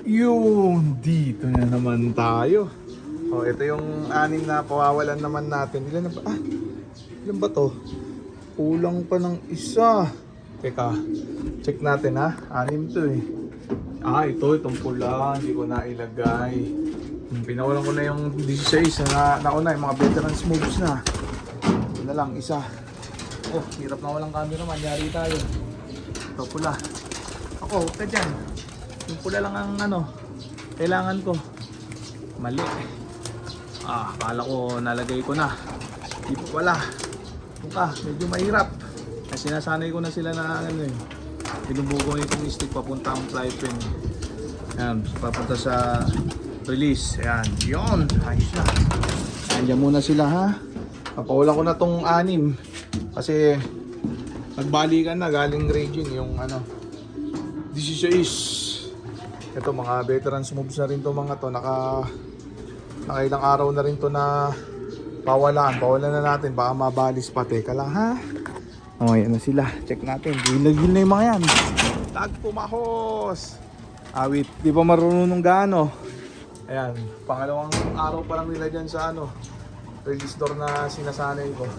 Yun, dito na naman tayo. Oh, ito yung anim na pawawalan naman natin. Ilan na ba? Ilan ba to? Kulang pa ng isa. Teka, check natin ha. Anim to eh. Itong pula. Hindi ko na ilagay. Pinawalan ko na yung 16 na nauna. Yung mga veterans moves na. Ito na lang, isa. Oh, hirap na walang camera man. Yari tayo. Ito pula. Ako, huwag ka dyan. Yung pula lang ang kailangan ko. Mali. Akala ko nalagay ko na. Di pa pala. Medyo mahirap. Kasi sinasanay ko na sila na binubugo itong stick papunta ang fly pin. Ayan, papunta sa release. Ayan, yun. Ayos na. Andiyan muna sila ha. Papawalan ko na tong 6. Kasi nagbalikan na galing raging yung 16. Ito mga veterans moves na rin to mga to. Nakailang araw na rin to na pawalan na natin. Baka mabalis pa. Teka lang ha. Yan na sila. Check natin. Gilagil na yung mga yan. Tagpumahos. Wait. Di ba marunong gaano? Ayan. Pangalawang araw pa lang nila dyan sa release door na sinasanay ko.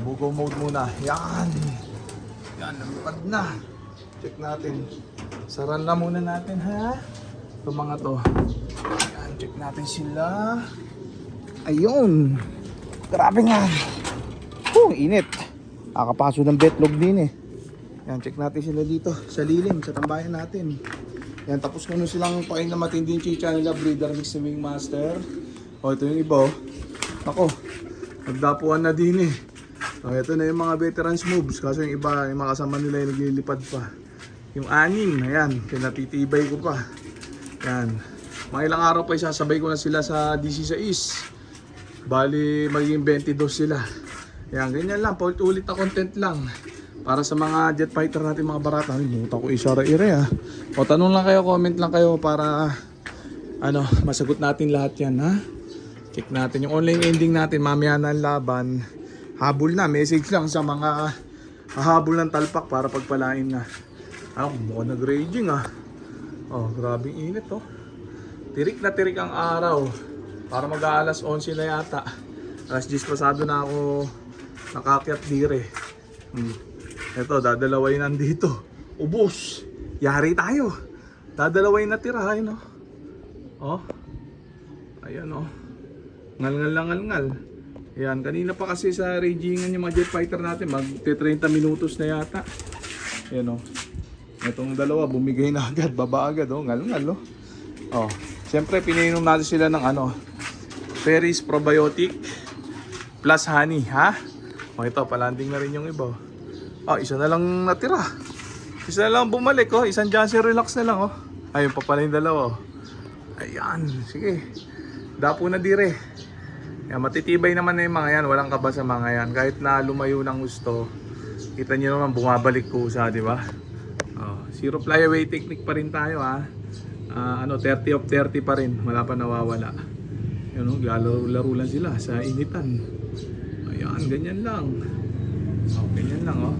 Bugo mode muna. Yan. Lumipad na. Check natin. Saran na muna natin ha. Ito mga to. Ayan, check natin sila. Ayun. Grabe nga. Init. Akapaso ng betlog din eh. Ayan, check natin sila dito. Sa lilim, sa tambayan natin. Ayan, tapos ko na silang pain na matinding chicha nila. Breeder mix na wing master. Ito yung iba. Ako, nagdapuan na din eh. Ito na yung mga veterans moves. Kaso yung iba, yung mga kasama nila yung naglilipad pa. Yung 6, ayan, pinatitibay ko pa. Ayan, mga ilang araw pa isasabay ko na sila sa DC6. Bali, magiging 22 sila. Ayan, ganyan lang, paulit-ulit na content lang. Para sa mga jet fighter natin mga barata. Limutan ko isara ire ha. O tanong lang kayo, comment lang kayo para masagot natin lahat yan ha. Check natin yung online ending natin, mamaya na ang laban. Habol na, message lang sa mga hahabol ng talpak para pagpalain na. Mukhang nag-raging grabing init Tirik na tirik ang araw. Para mag-aalas 11 na yata. Alas 10 pasado na ako nakakyat dire. Ito, dadalaway nandito. Ubus. Yari tayo. Dadalaway na tira Ayan Ngal-ngal lang ngal-ngal. Ayan, kanina pa kasi sa ragingan yung mga jet fighter natin. Mag-30 minutos na yata. Ayan Itong dalawa bumigay na agad, baba agad ngal-ngal Siyempre pinainom natin sila ng Ferris probiotic plus honey ha. Ito palanding na rin yung iba. Isa na lang natira. Isa na lang bumalik isang Janssen relax na lang Ayun pa pala yung dalawa Ayan, sige. Dapo na dire. Matitibay naman na yung mga yan, walang kaba sa mga yan. Kahit na lumayo ng gusto, kita nyo naman bumabalik kusa, di ba? Zero fly away technique pa rin tayo 30 of 30 pa rin, wala pa nawawala. Laro lang sila sa initan. Ayan, ganyan lang. Ganyan lang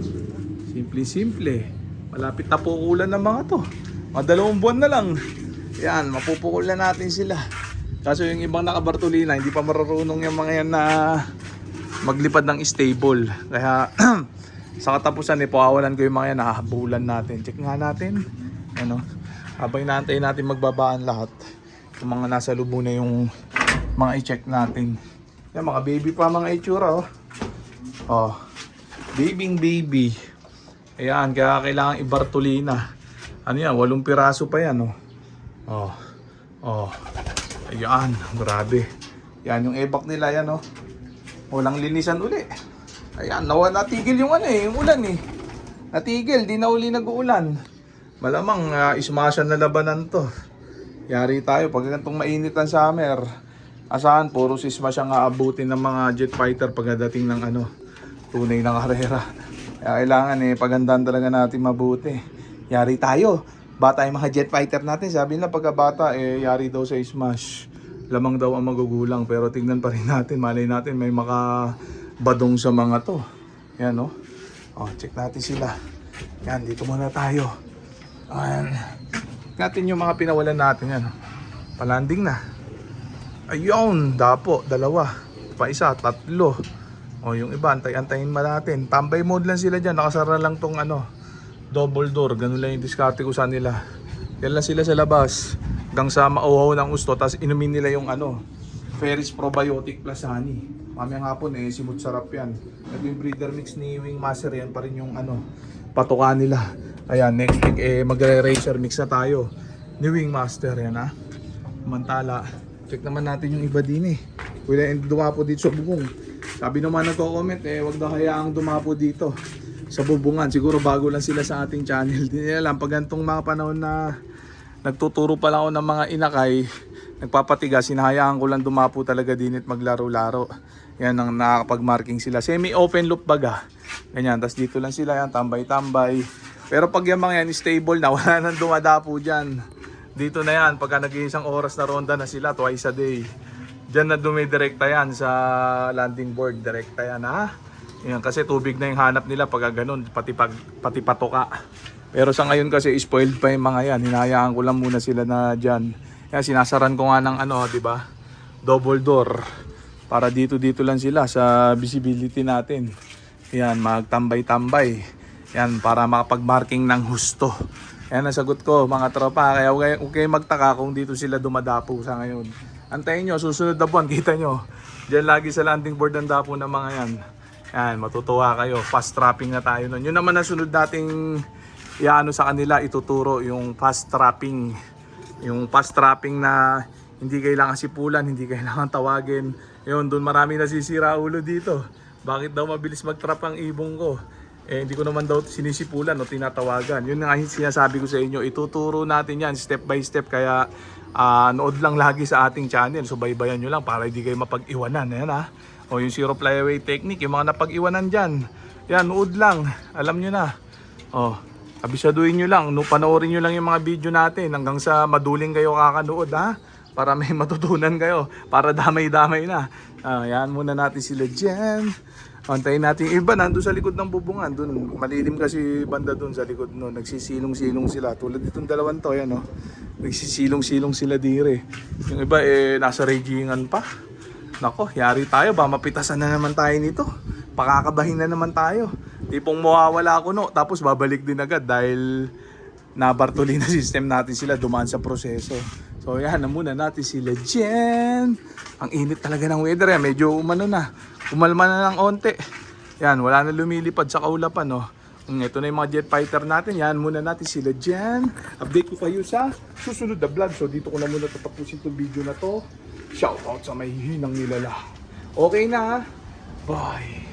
simple. Malapit na pukulan ng mga to. Mga 2 buwan na lang. Ayan, mapupukulan natin sila. Kaso yung ibang nakabartolina, hindi pa marunong yung mga yan na maglipad ng stable. Kaya sa katapusan pawawalan ko yung mga yan, nahabulan natin. Check nga natin. Habang inaantay natin magbabaan lahat. Yung mga nasa lubo na yung mga i-check natin. Yan, mga baby pa mga itsura baby. Ayan, kaya kailangan ibartolina. Yan, 8 piraso pa yan Ayan, grabe. Yan yung ebak nila yan Walang linisan uli. Ayan, natigil yung yung ulan Natigil, di na uli nag-uulan. Malamang ismasan na labanan to. Yari tayo pag ganitong mainit ang summer. Asahan, puro sismas ang aabutin ng mga jet fighter pagdating ng tunay na karera. Kaya kailangan paghandaan talaga natin mabuti. Yari tayo. Bata yung mga jet fighter natin. Sabi nila pagkabata yari daw sa smash. Lamang daw ang magugulang. Pero tignan pa rin natin. Malay natin may makabadong sa mga to. Yan check natin sila. Yan, dito muna tayo. Ayan. Check natin yung mga pinawalan natin yan. Palanding na. Ayun, dapo, 2. Pa isa, 3. O yung iba, antay-antayin pa natin. Tambay mode lang sila dyan. Nakasara lang tong double door. Ganun lang yung diskarte ko sa nila. Yan lang sila sa labas. Hanggang sa mauhaw ng gusto. Tapos inumin nila yung Ferris Probiotic Plus Honey. Mamayang hapon simut sarap yan. Ito yung breeder mix ni Wingmaster. Yan pa rin yung patuka nila. Ayan, next week magre-racer mix na tayo ni Wingmaster. Yan ha. Mantala. Check naman natin yung iba din Wala yung dumapo dito sa bubong. Sabi naman nagko-comment wag daw hayaang dumapo dito sa bubungan. Siguro bago lang sila sa ating channel. Di nila alam pag gantong mga panahon na nagtuturo pa lang ako ng mga inakay, nagpapatigas, hinahayaan ko lang dumapo talaga din at maglaro-laro. Yan ang nakakapag-marking sila. Semi-open loop baga. Ganyan. Tapos dito lang sila yan, tambay-tambay. Pero pag yung mga yan stable na, wala nang dumadapo dyan. Dito na yan, pagka nag-iisang oras na ronda na sila, twice a day. Diyan na dumidirekta yan sa landing board. Direkta yan ha. Yan, kasi tubig na yung hanap nila pagka ganun, pati patoka. Pero sa ngayon kasi spoiled pa yung mga yan. Hinahayaan ko lang muna sila na dyan. Yan, sinasaran ko nga ng di ba? Double door. Para dito lang sila sa visibility natin. Yan, magtambay-tambay. Yan, para makapag-marking ng husto. Yan, nasagot ko mga tropa. Kaya huwag kayo magtaka kung dito sila dumadapo sa ngayon. Antayin nyo, susunod na buwan, kita nyo. Diyan lagi sa landing board ng dapo ng mga yan. Yan, matutuwa kayo. Fast trapping na tayo nun. Yun naman ang sunod nating sa kanila, ituturo yung fast trapping. Yung fast trapping na hindi kailangan sipulan, hindi kailangan tawagin. Yun, doon marami nasisira ulo dito. Bakit daw mabilis mag-trap ang ibong ko? Hindi ko naman daw sinisipulan o tinatawagan. Yun nga sinasabi ko sa inyo, ituturo natin yan step by step. Kaya nood lang lagi sa ating channel. So baybayan nyo lang para hindi kayo mapag-iwanan. Ayan ha. O yung zero flyaway technique, yung mga napag-iwanan dyan. Yan, nood lang. Alam nyo na. O, abisaduhin nyo lang, panoorin nyo lang yung mga video natin hanggang sa maduling kayo kakanood ha. Para may matutunan kayo, para damay-damay na. Yan muna natin sila dyan. Antayin natin yung iba, nandun sa likod ng bubungan. Dun, malilim kasi banda dun sa likod no. Nagsisilong-silong sila. Tulad itong dalawang to, yan Nagsisilong-silong sila dire. Yung iba nasa regingan pa. Nako, yari tayo ba? Mapitasan na naman tayo nito. Pakakabahin na naman tayo. Tipong mawawala ako no, tapos babalik din agad dahil nabartuli na system natin sila, dumaan sa proseso. So yan na muna natin sila dyan. Ang init talaga ng weather medyo umalma na ng onte. Yan, wala na lumilipad sa kaulapan Ito na yung mga jet fighter natin. Yan muna natin sila dyan. Update ko kayo sa susunod na vlog. So dito ko na muna tatapusin itong video na to. Shoutout sa may hinang nilala. Okay na ha? Bye!